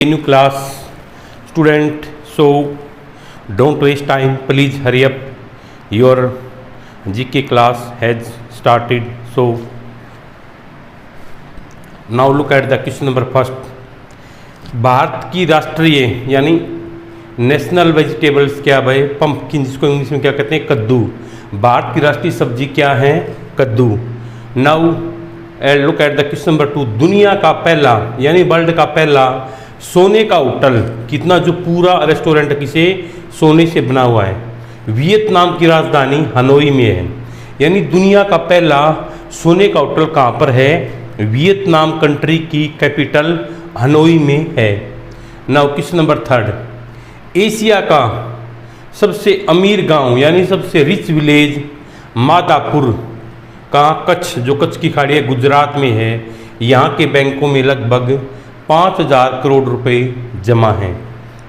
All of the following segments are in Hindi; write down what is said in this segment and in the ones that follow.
New class student, so don't waste time, please hurry up, your GK class has started. So now look at the question number first. Bharat की राष्ट्रीय यानी नेशनल वेजिटेबल्स क्या भाई, पंपकिन, जिसको इंग्लिश में क्या कहते हैं, कद्दू। भारत की राष्ट्रीय सब्जी क्या है, कद्दू। Now look at the question number 2। दुनिया का पहला यानी वर्ल्ड का पहला सोने का होटल कितना, जो पूरा रेस्टोरेंट किसे सोने से बना हुआ है, वियतनाम की राजधानी हनोई में है। यानी दुनिया का पहला सोने का होटल कहाँ पर है, वियतनाम कंट्री की कैपिटल हनोई में है। Now question number 3। एशिया का सबसे अमीर गांव यानी सबसे रिच विलेज मादापुर का कच्छ, जो कच्छ की खाड़ी है, गुजरात में है। यहाँ के बैंकों में लगभग 5,000 करोड़ रुपए जमा हैं।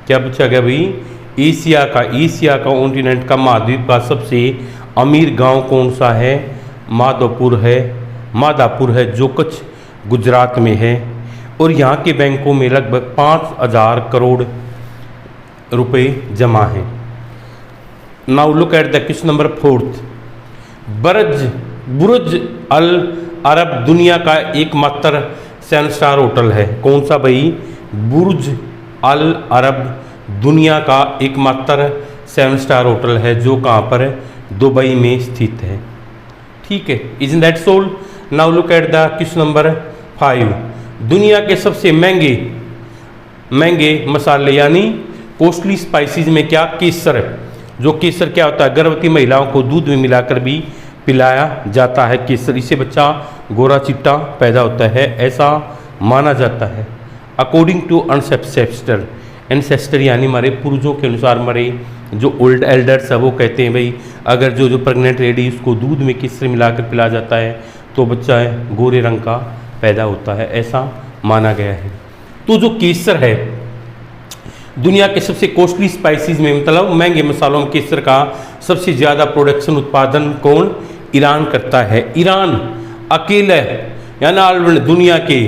क्या पूछा गया भाई, एशिया का कॉन्टिनेंट का महाद्वीप का सबसे अमीर गांव कौन सा है, मादापुर है, जो कच्छ गुजरात में है। और यहाँ के बैंकों में लगभग 5,000 करोड़ रुपए जमा हैं। Now look at the question number 4। बुर्ज अल अरब दुनिया का एकमात्र 7 स्टार होटल है। कौन सा भाई, बुर्ज अल अरब दुनिया का एकमात्र 7 स्टार होटल है, जो कहाँ पर है, दुबई में स्थित है। ठीक है, is that soul. Now look at the question number 5। दुनिया के सबसे महंगे मसाले यानी कॉस्टली स्पाइसेस में क्या, केसर। जो केसर क्या होता है, गर्भवती महिलाओं को दूध में मिलाकर भी पिलाया जाता है केसर। इससे बच्चा गोरा चिट्टा पैदा होता है, ऐसा माना जाता है। अकॉर्डिंग टू एंसेस्टर यानी हमारे पूर्वजों के अनुसार, हमारे जो ओल्ड एल्डर्स है वो कहते हैं भाई, अगर जो प्रेग्नेंट लेडी उसको दूध में केसर मिलाकर पिलाया जाता है तो बच्चा है गोरे रंग का पैदा होता है, ऐसा माना गया है। तो जो केसर है, दुनिया के सबसे कॉस्टली स्पाइसेस में, मतलब महंगे मसालों में केसर का सबसे ज़्यादा प्रोडक्शन उत्पादन कौन, ईरान करता है। ईरान अकेले यानी दुनिया के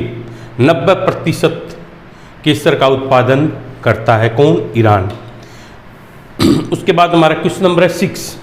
90% केसर का उत्पादन करता है, कौन, ईरान। उसके बाद हमारा क्वेश्चन नंबर 6।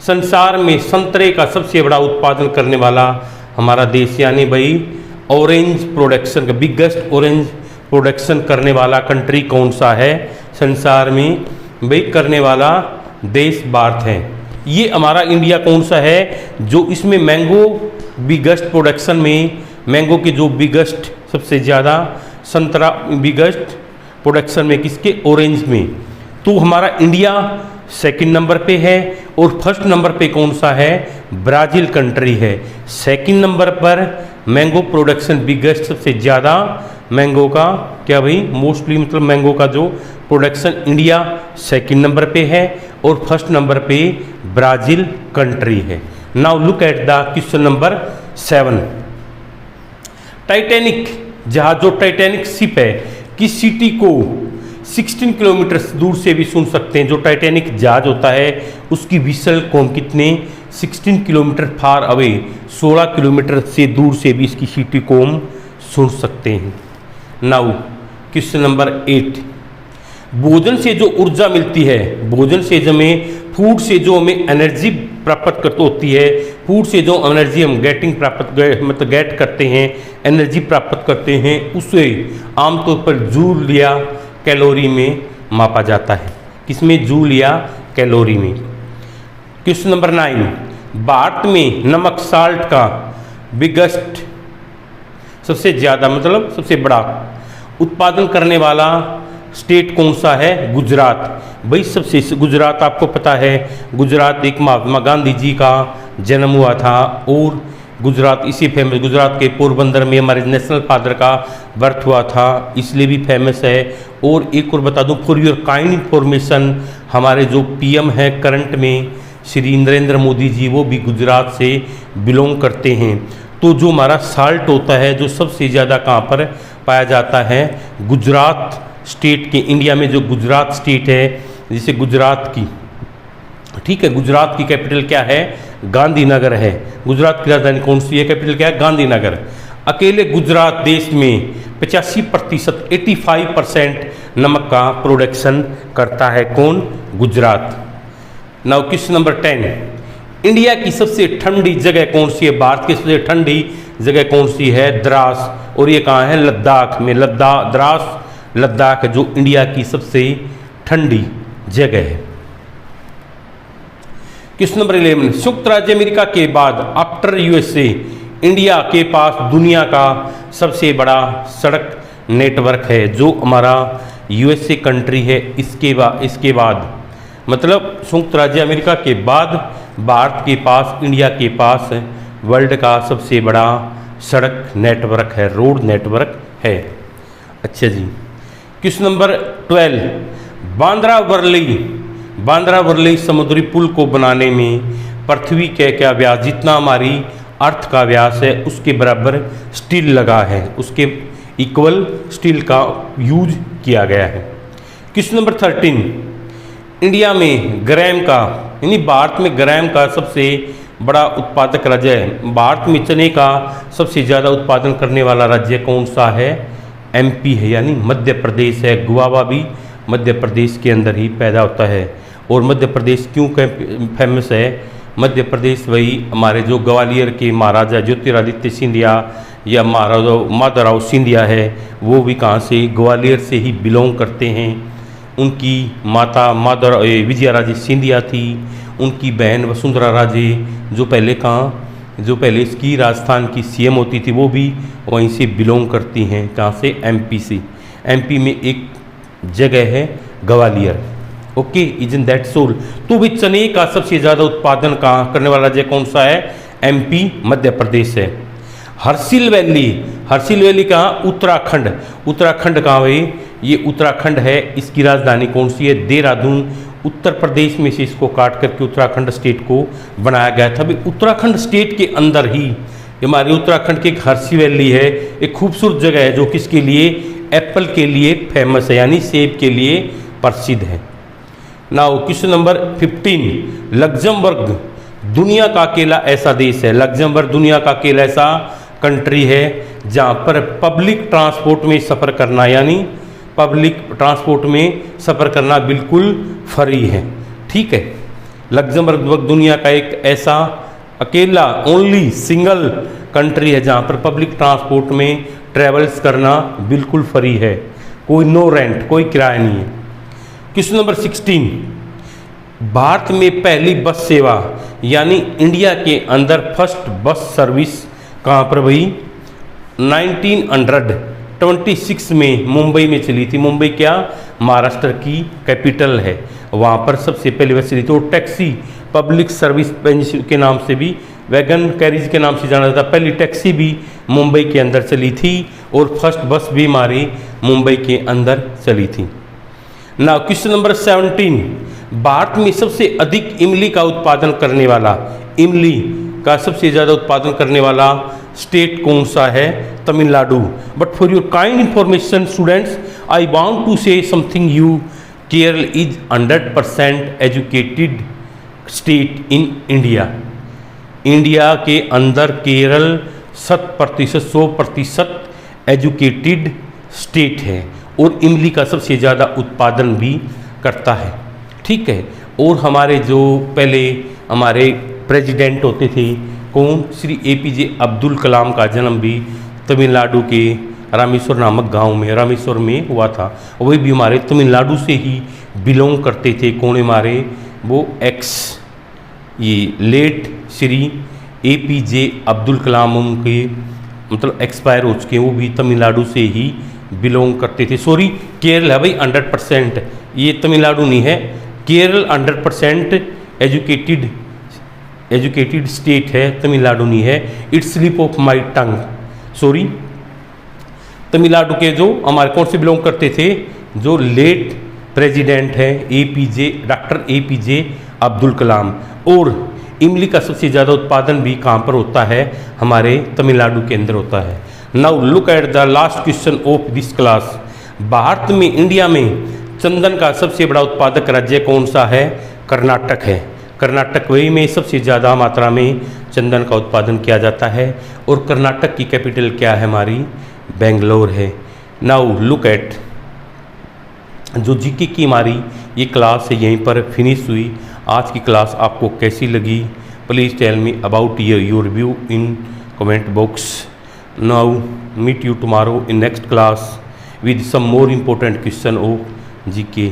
संसार में संतरे का सबसे बड़ा उत्पादन करने वाला हमारा देश यानी भाई ऑरेंज प्रोडक्शन का बिगेस्ट ऑरेंज प्रोडक्शन करने वाला कंट्री कौन सा है, संसार में भाई करने वाला देश भारत है। ये हमारा इंडिया कौन सा है, जो इसमें मैंगो बिगेस्ट प्रोडक्शन में, मैंगो के जो बिगेस्ट सबसे ज़्यादा, संतरा बिगेस्ट प्रोडक्शन में किसके, ऑरेंज में। तो हमारा इंडिया सेकंड नंबर पे है और फर्स्ट नंबर पे कौन सा है, ब्राज़ील कंट्री है। सेकंड नंबर पर मैंगो प्रोडक्शन बिगेस्ट सबसे ज़्यादा मैंगो का क्या भाई, मोस्टली मतलब मैंगो का जो प्रोडक्शन इंडिया सेकंड नंबर पे है और फर्स्ट नंबर पे ब्राज़ील कंट्री है। Now look at the question number 7। Titanic जहाज, जो टाइटैनिक शिप है, किस सिटी को 16 किलोमीटर दूर से भी सुन सकते हैं। जो टाइटैनिक जहाज होता है उसकी विसल कौन कितने, 16 किलोमीटर फार अवे, 16 किलोमीटर से दूर से भी इसकी सिटी को हम सुन सकते हैं। Now question number 8। भोजन से जो ऊर्जा मिलती है, भोजन से जो हमें, फूड से जो हमें एनर्जी प्राप्त करती होती है, फूड से जो एनर्जी हम गेट करते हैं, एनर्जी प्राप्त करते हैं, उसे आमतौर पर जूल या कैलोरी में मापा जाता है। किसमें, जूल या कैलोरी में। Question number 9। भारत में नमक साल्ट का बिगेस्ट सबसे ज़्यादा मतलब सबसे बड़ा उत्पादन करने वाला स्टेट कौन सा है, गुजरात। भाई सबसे, गुजरात आपको पता है, गुजरात एक महात्मा गांधी जी का जन्म हुआ था और गुजरात इसी फेमस, गुजरात के पोरबंदर में हमारे नेशनल फादर का बर्थ हुआ था, इसलिए भी फेमस है। और एक और बता दूं फॉर योर काइंड इन्फॉर्मेशन, हमारे जो पीएम है करंट में श्री नरेंद्र मोदी जी, वो भी गुजरात से बिलोंग करते हैं। तो जो हमारा साल्ट होता है, जो सबसे ज़्यादा कहाँ पर पाया जाता है, गुजरात स्टेट के, इंडिया में जो गुजरात स्टेट है, जैसे गुजरात की, ठीक है, गुजरात की कैपिटल क्या है, गांधीनगर है। गुजरात की राजधानी कौन सी है, कैपिटल क्या है, गांधीनगर। अकेले गुजरात देश में 85% 85% नमक का प्रोडक्शन करता है। कौन? Gujarat. Now question number 10, India की सबसे ठंडी जगह कौन सी है? भारत की सबसे ठंडी जगह कौन सी है? द्रास। और ये कहाँ है? लद्दाख में। द्रास लद्दाख जो इंडिया की सबसे ठंडी जगह है। क्वेश्चन नंबर 11, संयुक्त राज्य अमेरिका के बाद आफ्टर यूएसए इंडिया के पास दुनिया का सबसे बड़ा सड़क नेटवर्क है। जो हमारा यूएसए कंट्री है इसके बाद मतलब संयुक्त राज्य अमेरिका के बाद भारत के पास, इंडिया के पास वर्ल्ड का सबसे बड़ा सड़क नेटवर्क है, रोड नेटवर्क है। अच्छा जी, क्वेश्चन नंबर 12, बांद्रा वर्ली समुद्री पुल को बनाने में पृथ्वी के क्या व्यास, जितना हमारी अर्थ का व्यास है उसके बराबर स्टील लगा है, उसके इक्वल स्टील का यूज किया गया है। क्वेश्चन नंबर 13, इंडिया में ग्राम का यानी भारत में ग्राम का सबसे बड़ा उत्पादक राज्य है। भारत में चने का सबसे ज़्यादा उत्पादन करने वाला राज्य कौन सा है? एमपी है, यानी मध्य प्रदेश है। गुआवा भी मध्य प्रदेश के अंदर ही पैदा होता है। और मध्य प्रदेश क्यों फेमस है? मध्य प्रदेश वही हमारे जो ग्वालियर के महाराजा ज्योतिरादित्य सिंधिया या महाराजा माधवराव सिंधिया है, वो भी कहाँ से? ग्वालियर से ही बिलोंग करते हैं। उनकी माता विजया राजे सिंधिया थी, उनकी बहन वसुंधरा राजे जो पहले इसकी राजस्थान की सीएम होती थी, वो भी वहीं से बिलोंग करती हैं। कहाँ से? एमपी से। एमपी में एक जगह है Gwalior. Okay, isn't that soul. तो भी चने का सबसे ज़्यादा उत्पादन कहाँ करने वाला राज्य कौन सा है? एमपी, मध्य प्रदेश है। हर्सिल वैली कहाँ? उत्तराखंड कहाँ भाई? ये उत्तराखंड है। इसकी राजधानी कौन सी है? देहरादून। उत्तर प्रदेश में से इसको काट करके उत्तराखंड स्टेट को बनाया गया था। भाई उत्तराखंड स्टेट के अंदर ही हमारे उत्तराखंड की एक हर्सिल वैली है, एक खूबसूरत जगह है जो किसके लिए? एप्पल के लिए फेमस है, यानी सेब के लिए प्रसिद्ध है। नाउ क्वेश्चन नंबर 15, लग्जमबर्ग दुनिया का अकेला ऐसा देश है। लग्जमबर्ग दुनिया का अकेला ऐसा कंट्री है जहाँ पर पब्लिक ट्रांसपोर्ट में सफ़र करना, यानी पब्लिक ट्रांसपोर्ट में सफ़र करना बिल्कुल फ्री है। ठीक है, लग्जमबर्ग दुनिया का एक ऐसा अकेला ओनली सिंगल कंट्री है जहाँ पर पब्लिक ट्रांसपोर्ट में ट्रेवल्स करना बिल्कुल फ्री है, कोई नो रेंट, कोई किराया नहीं है। क्वेश्चन नंबर 16, भारत में पहली बस सेवा यानी इंडिया के अंदर फर्स्ट बस सर्विस कहाँ पर भाई? 1926 में मुंबई में चली थी। मुंबई क्या? महाराष्ट्र की कैपिटल है। वहाँ पर सबसे पहली बस चली थी। और टैक्सी पब्लिक सर्विस के नाम से भी, वैगन कैरिज के नाम से जाना जाता। पहली टैक्सी भी मुंबई के अंदर चली थी और फर्स्ट बस भी हमारी मुंबई के अंदर चली थी। नाउ क्वेश्चन नंबर 17, भारत में सबसे अधिक इमली का उत्पादन करने वाला, इमली का सबसे ज़्यादा उत्पादन करने वाला स्टेट कौन सा है? Tamil Nadu. But for your kind information students, I want to say something you, Kerala is 100% educated state in India. India के अंदर केरल 100% एजुकेटेड स्टेट है और इमली का सबसे ज़्यादा उत्पादन भी करता है। ठीक है, और हमारे जो पहले हमारे प्रेसिडेंट होते थे कौन? श्री APJ अब्दुल कलाम का जन्म भी तमिलनाडु के रामेश्वर नामक गांव में, रामेश्वर में हुआ था। वही भी हमारे तमिलनाडु से ही बिलोंग करते थे। कौन हमारे? वो ये लेट श्री APJ अब्दुल कलाम, उनके मतलब एक्सपायर हो चुके हैं, वो भी तमिलनाडु से ही बिलोंग करते थे। सॉरी, केरल है भाई 100%, ये तमिलनाडु नहीं है। केरल 100% एजुकेटेड स्टेट है, तमिलनाडु नहीं है। It's slip of my tongue, sorry. Tamil Nadu के जो हमारे कौन से बिलोंग करते थे? जो लेट प्रेसिडेंट है डॉक्टर APJ अब्दुल कलाम। और इमली का सबसे ज़्यादा उत्पादन भी कहाँ पर होता है? हमारे तमिलनाडु के अंदर होता है। Now look at the last question of this class. Bharat में, इंडिया में चंदन का सबसे बड़ा उत्पादक राज्य कौन सा है? कर्नाटक है। कर्नाटक वही में सबसे ज़्यादा मात्रा में चंदन का उत्पादन किया जाता है और कर्नाटक की कैपिटल क्या है हमारी, बेंगलोर है। नाउ लुक एट, जो जीके की हमारी ये क्लास है यहीं पर फिनिश हुई। आज की क्लास आपको कैसी लगी, please tell me about your review in comment box. Now meet you tomorrow in next class with some more important question of GK.